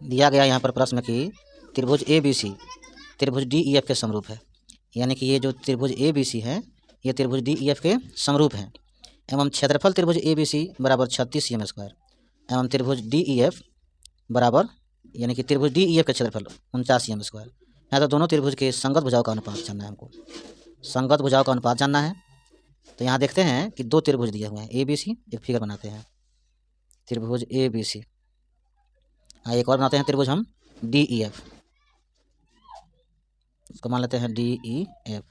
दिया गया यहाँ पर प्रश्न कि त्रिभुज ए बी सी त्रिभुज डी ई एफ के समरूप है, यानी कि ये जो त्रिभुज ए बी सी है ये त्रिभुज डी ई एफ के समरूप है, एवं क्षेत्रफल त्रिभुज ए बी सी बराबर 36 cm स्क्वायर एवं त्रिभुज डी ई एफ बराबर, यानी कि त्रिभुज डी ई एफ का क्षेत्रफल 49 cm स्क्वायर। यहाँ तो दोनों त्रिभुज के संगत भुजाओं का अनुपात जानना है हमको, संगत भुजाओं का अनुपात जानना है। तो यहाँ देखते हैं कि दो त्रिभुज दिए हुए हैं ए बी सी, एक फिगर बनाते हैं त्रिभुज ए बी सी। एक और बनाते हैं त्रिभुज हम डी ई एफ, इसको मान लेते हैं डी ई एफ।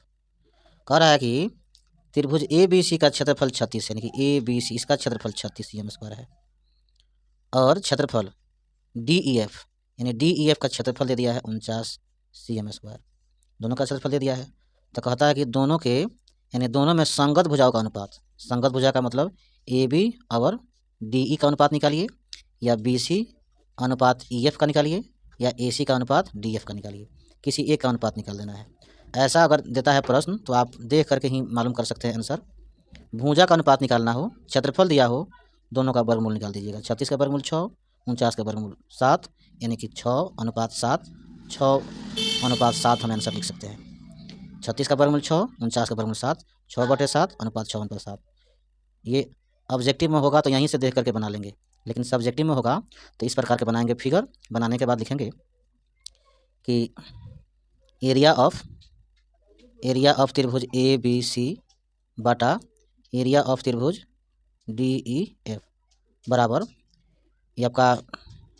कह रहा है कि त्रिभुज ए बी सी का क्षेत्रफल 36, यानी कि ए बी सी इसका क्षेत्रफल 36 cm स्क्वायर है, और क्षेत्रफल डी ई एफ यानी डी ई एफ का क्षेत्रफल दे दिया है 49 cm स्क्वायर, दोनों का क्षेत्रफल दे दिया है। तो कहता है कि दोनों के यानी दोनों में संगत भुजाओं का अनुपात, संगत भुजा का मतलब ए बी और डी ई का अनुपात निकालिए, या बी सी अनुपात ई एफ का निकालिए, या ए सी का अनुपात डी एफ का निकालिए, किसी एक का अनुपात निकाल देना है। ऐसा अगर देता है प्रश्न तो आप देख करके ही मालूम कर सकते हैं आंसर। भुजा का अनुपात निकालना हो, क्षेत्रफल दिया हो, दोनों का वर्गमूल निकाल दीजिएगा। 36 का वर्गमूल 6, 49 का वर्गमूल 7, यानी कि 6:7, 6:7 हम आंसर लिख सकते हैं। 36 का वर्गमूल 6, 49 का वर्गमूल 7, 6/7 अनुपात 6:7। ये ऑब्जेक्टिव में होगा तो यहीं से देख करके बना लेंगे, लेकिन सब्जेक्टिव में होगा तो इस प्रकार के बनाएंगे। फिगर बनाने के बाद लिखेंगे कि एरिया ऑफ त्रिभुज ए बी सी बटा एरिया ऑफ त्रिभुज डी ई एफ बराबर, ये आपका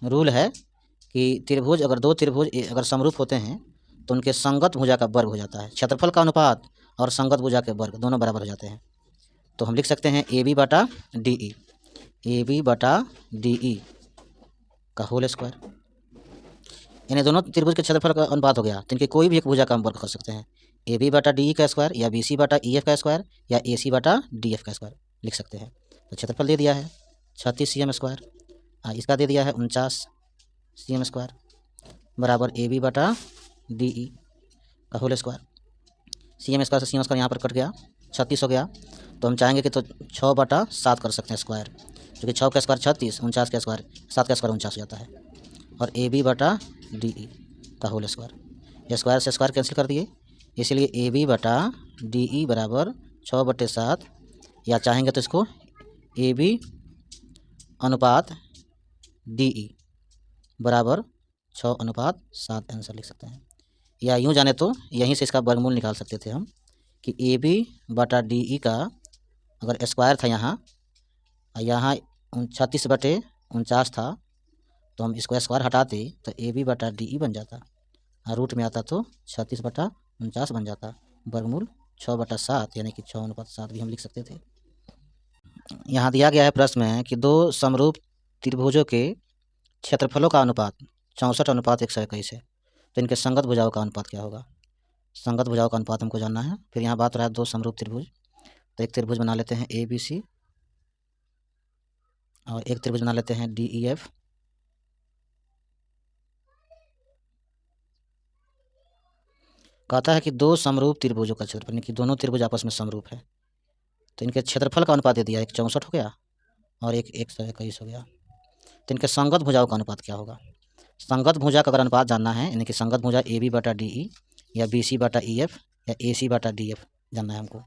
रूल है कि त्रिभुज अगर दो त्रिभुज अगर समरूप होते हैं तो उनके संगत भुजा का वर्ग हो जाता है, क्षेत्रफल का अनुपात और संगत भुजा के वर्ग दोनों बराबर हो जाते हैं। तो हम लिख सकते हैं ए बी बटा डी ई, ए बी बटा डी ई का होल स्क्वायर, यानी दोनों त्रिभुज के क्षेत्रफल का अनुपात हो गया, तो इनके कोई भी एक भुजा का हम वर्ग कर सकते हैं। ए बी बटा डी ई का स्क्वायर, या बी सी बटा ई एफ का स्क्वायर, या ए सी बटा डी एफ का स्क्वायर लिख सकते हैं। तो क्षेत्रफल दे दिया है 36 cm स्क्वायर, इसका दे दिया है 49 cm स्क्वायर बराबर ए बी बटा डी ई का होल स्क्वायर। cm स्क्वायर से cm स्क्वायर यहाँ पर कट गया, 36 हो गया। तो हम चाहेंगे कि तो 6/7 कर सकते हैं स्क्वायर, क्योंकि 6 का स्क्वायर 36, 49 का स्क्वायर 7 का स्क्वायर 49 हो जाता है, और ए बी बटा डी ई का होल स्क्वायर। ये स्क्वायर से स्क्वायर कैंसिल कर दिए, इसलिए ए बी बटा डी ई बराबर 6/7, या चाहेंगे तो इसको ए बी अनुपात डी ई बराबर 6:7 आंसर लिख सकते हैं। या यूँ जाने तो यहीं से इसका वर्गमूल निकाल सकते थे हम कि ए बी बटा डी ई का अगर स्क्वायर था यहाँ 36/49 था, तो हम इसको स्क्वायर हटाते तो ए बी बटा डी ई बन जाता, और रूट में आता तो 36/49 बन जाता, वर्गमूल 6/7 यानी कि 6:7 भी हम लिख सकते थे। यहाँ दिया गया है प्रश्न में कि दो समरूप त्रिभुजों के क्षेत्रफलों का अनुपात 64:121 है, तो इनके संगत भुजाओं का अनुपात क्या होगा। संगत भुजाओं का अनुपात हमको जानना है। फिर यहाँ बात हो रहा है दो समरूप त्रिभुज, तो एक त्रिभुज बना लेते हैं ए बी सी, और एक त्रिभुज बना लेते हैं डी ई एफ। कहता है कि दो समरूप त्रिभुजों का क्षेत्रफल, यानी कि दोनों त्रिभुज आपस में समरूप है, तो इनके क्षेत्रफल का अनुपात दे दिया, एक 64 हो गया और एक 121 हो गया। तो इनके संगत भुजाओं का अनुपात क्या होगा। संगत भुजा का अगर अनुपात जानना है, यानी कि संगत भुजा ए बी बटा डी ई, या बी सी बटा ई एफ, या ए सी बटा डी एफ जानना है हमको।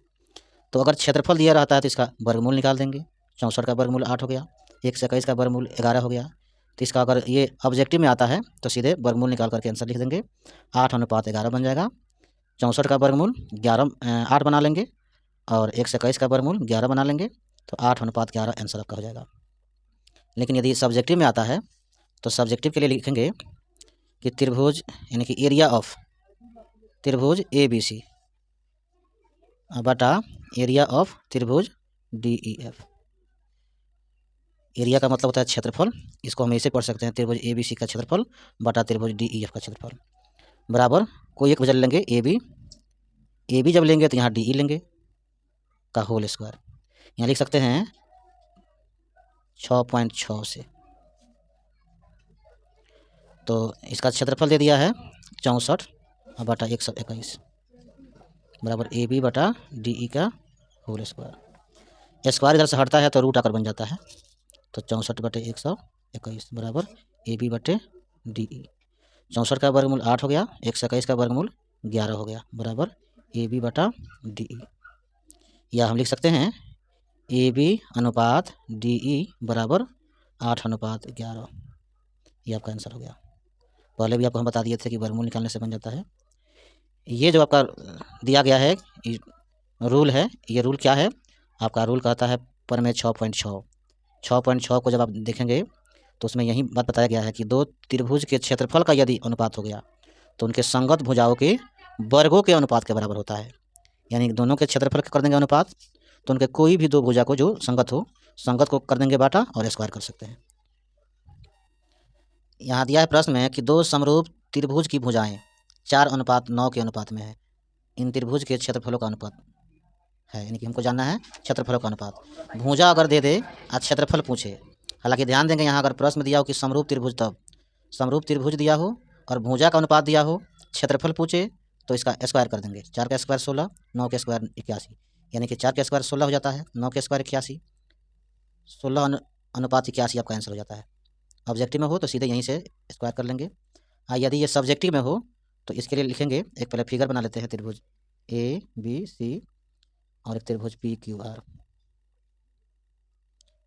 तो अगर क्षेत्रफल दिया रहता है तो इसका वर्गमूल निकाल देंगे। 64 का वर्गमूल 8 हो गया, 121 का वर्गमूल 11 हो गया। तो इसका अगर ये ऑब्जेक्टिव में आता है तो सीधे वर्गमूल निकाल करके आंसर लिख देंगे, 8:11 बन जाएगा। 64 का वर्गमूल 8 बना लेंगे, और 121 का वर्गमूल 11 बना लेंगे, तो 8:11 आंसर आपका हो जाएगा। लेकिन यदि सब्जेक्टिव में आता है तो सब्जेक्टिव के लिए लिखेंगे कि त्रिभुज यानी कि एरिया ऑफ त्रिभुज ए बी सी बटा एरिया ऑफ त्रिभुज डी ई एफ। एरिया का मतलब होता है क्षेत्रफल, इसको हम ऐसे पढ़ सकते हैं त्रिभुज ए बी सी का क्षेत्रफल बटा त्रिभुज डी ई एफ का क्षेत्रफल बराबर कोई एक भुजा लेंगे ए बी जब लेंगे तो यहाँ डी ई लेंगे का होल स्क्वायर। यहाँ लिख सकते हैं 6.6 से, तो इसका क्षेत्रफल दे दिया है 64/121 बराबर ए बी बटा डी ई का होल स्क्वायर। स्क्वायर इधर से हटता है तो रूट आकर बन जाता है, तो 64/121 बराबर ए बी बटे DE। 64 का वर्गमूल 8 हो गया, 121 का वर्गमूल 11 हो गया, बराबर AB बटा DE। या हम लिख सकते हैं AB अनुपात DE बराबर 8:11। ये आपका आंसर हो गया। पहले भी आपको हम बता दिए थे कि वर्गमूल निकालने से बन जाता है। ये जो आपका दिया गया है रूल है, ये रूल क्या है आपका? रूल कहता है प्रमेय 6.6। 6.6 को जब आप देखेंगे तो उसमें यही बात बताया गया है कि दो त्रिभुज के क्षेत्रफल का यदि अनुपात हो गया तो उनके संगत भुजाओं के वर्गों के अनुपात के बराबर होता है। यानी दोनों के क्षेत्रफल का कर देंगे अनुपात तो उनके कोई भी दो भुजा को जो संगत हो, संगत को कर देंगे बाटा और स्क्वायर कर सकते हैं। यहाँ दिया है प्रश्न में कि दो समरूप त्रिभुज की भुजाएं 4:9 के अनुपात में है। इन त्रिभुज के क्षेत्रफलों का अनुपात है, यानी कि हमको जानना है क्षेत्रफलों का अनुपात। भुजा अगर दे दे और क्षेत्रफल पूछे, हालांकि ध्यान देंगे यहाँ अगर प्रश्न दिया हो कि समरूप त्रिभुज, तब समरूप त्रिभुज दिया हो और भुजा का अनुपात दिया हो, क्षेत्रफल पूछे तो इसका स्क्वायर कर देंगे। 4 का स्क्वायर 16, 9 के स्क्वायर 81, यानी कि 4 का स्क्वायर 16 हो जाता है, 9 के स्क्वायर 81, 16 अनुपात 81 आपका आंसर हो जाता है। ऑब्जेक्टिव में हो तो सीधे यहीं से स्क्वायर कर लेंगे। यदि ये सब्जेक्टिव में हो तो इसके लिए लिखेंगे, एक पहले फिगर बना लेते हैं, त्रिभुज ABC और एक त्रिभुज PQR।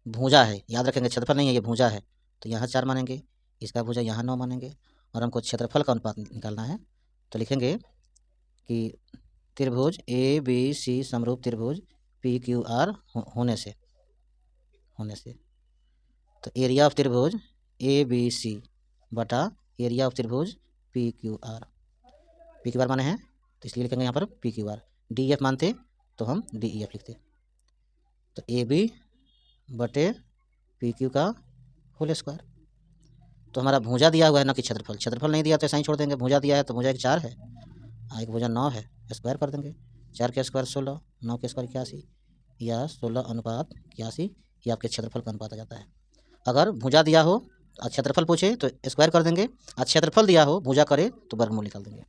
भुजा है, याद रखेंगे क्षेत्रफल नहीं है, ये भुजा है तो यहाँ 4 मानेंगे, इसका भुजा यहाँ 9 मानेंगे और हमको क्षेत्रफल का अनुपात निकालना है तो लिखेंगे कि त्रिभुज ABC समरूप त्रिभुज PQR होने से तो एरिया ऑफ त्रिभुज ABC बटा एरिया ऑफ त्रिभुज PQR माने हैं तो इसलिए लिखेंगे यहाँ पर PQR। DF मानते तो हम DEF लिखते। तो AB बटे PQ का होल स्क्वायर। तो हमारा भुजा दिया हुआ है ना कि क्षेत्रफल, क्षेत्रफल नहीं दिया तो ऐसा ही छोड़ देंगे। भुजा दिया है तो भुजा एक 4 है, एक भुजा 9 है, स्क्वायर कर देंगे। 4 के स्क्वायर 16, 9 के स्क्वायर 81 या 16:81, ये आपके क्षेत्रफल का अनुपात आ जाता है। अगर भुजा दिया हो और क्षेत्रफल पूछे तो स्क्वायर कर देंगे, और क्षेत्रफल दिया हो भुजा करे तो वर्गमूल निकाल देंगे।